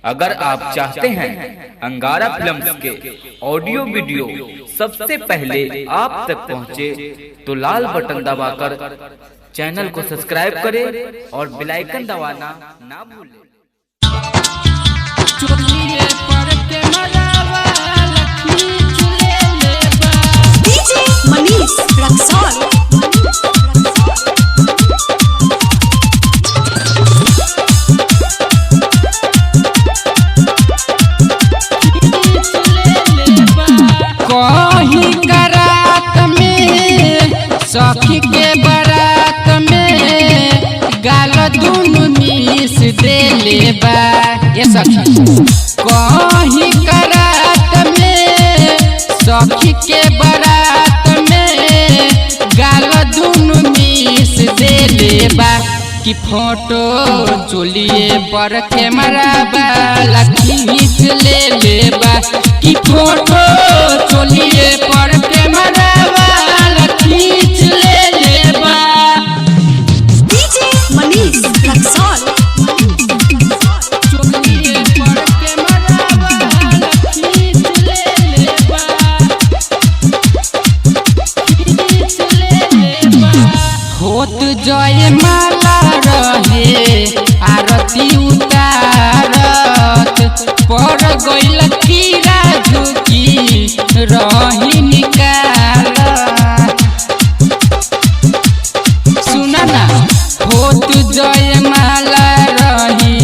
अगर आप चाहते हैं अंगारा फिल्म्स के ऑडियो वीडियो सबसे पहले आप तक पहुंचे तो लाल बटन दबाकर चैनल को सब्सक्राइब करें और बेल आइकन दबाना ना भूलें। डीजे मनीष रक्सौल। कहीं करात में सखी के बारात में गाल दुनु मिस देले बा। ये सखी कहीं करात में सखी के बारात में गाल दुनु मिस देले बा। कि फोटो चोलिए पर कैमरा वाला खींच ले बा। कि फोटो चोलिए पर कैमरा वाला खींच ले बा। डीजे मनीष रक्सौल। चोलिए पर कैमरा वाला खींच ले बा। खींच ले बा। होत जय माला रहे आरती उतारत पर गइल कीड़ा झुकी रही निकाल। सुना ना होत जय माला रही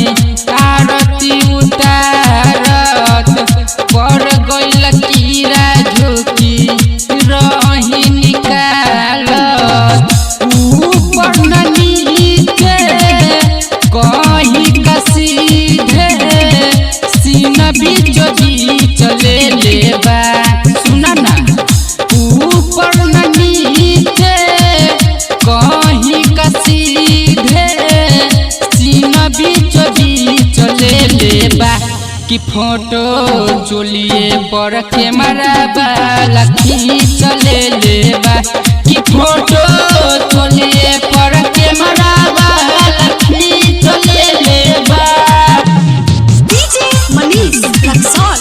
आरती उतारत पर गइल कीड़ा झुकी रही निकाल। ऊपर नीचे कहीं का सीधे सीन बीच बीच ले बा। सुना ना ऊपर नीचे कहीं का सीधे सीन बीच बीच ले बा। कि फोटो चोलिए पर कैमरा वाला खींच ले बा। कि फोटो चोलिए पर कैमरा वाला खींच ले बा। डीजे मनीष रक्सौल।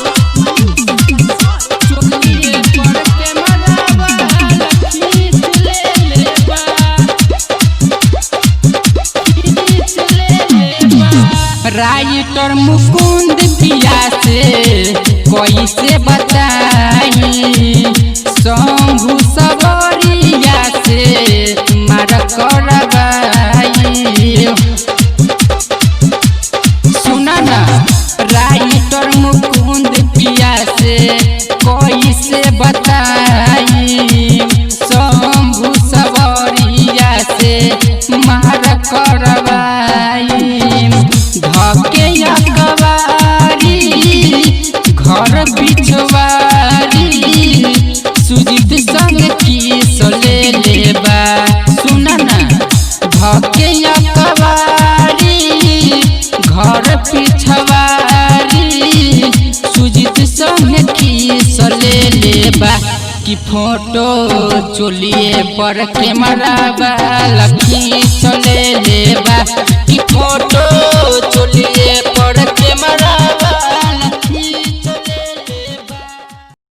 चोलिए पर कैमरा वाला खींच ले बा। खींच ले बा। राइटर मुकुंद पिया से कैसे बताई शंभू सबरिया से मार करवाई। सुना ना राइटर मुकुंद पिया से कैसे बताई शंभू सबरिया से मार करवाई। धके अकबारी घर बिछवारी सुजीत संग किस ले बा। सुना ना धके अकबारी घर पिछवारी सुजीत संग किस ले बा। कि फोटो चोलिए पर कैमरा वाला खींच ले बा। कि फोटो चोलिए पर कैमरा